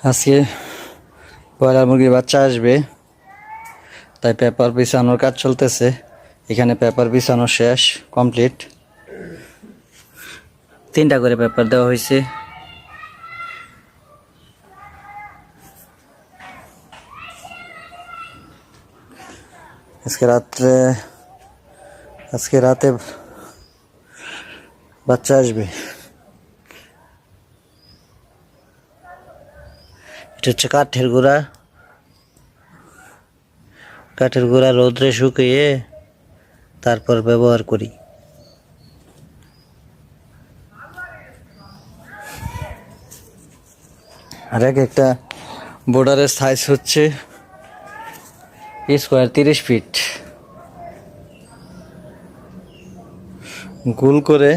আজকে ব্রয়লার মুরগির বাচ্চা আসবে, তাই পেপার বিছানোর কাজ চলতেছে। এখানে পেপার বিছানো শেষ, কমপ্লিট। 3টা করে পেপার দেওয়া হয়েছে। আজকে রাতে বাচ্চা আসবে। এটা হচ্ছে কাঠের গুঁড়া রোদ্রে শুকিয়ে তারপর ব্যবহার করি। আর একটা বোর্ডারের সাইজ হচ্ছে স্কোয়ার 30 ফিট, গোল করে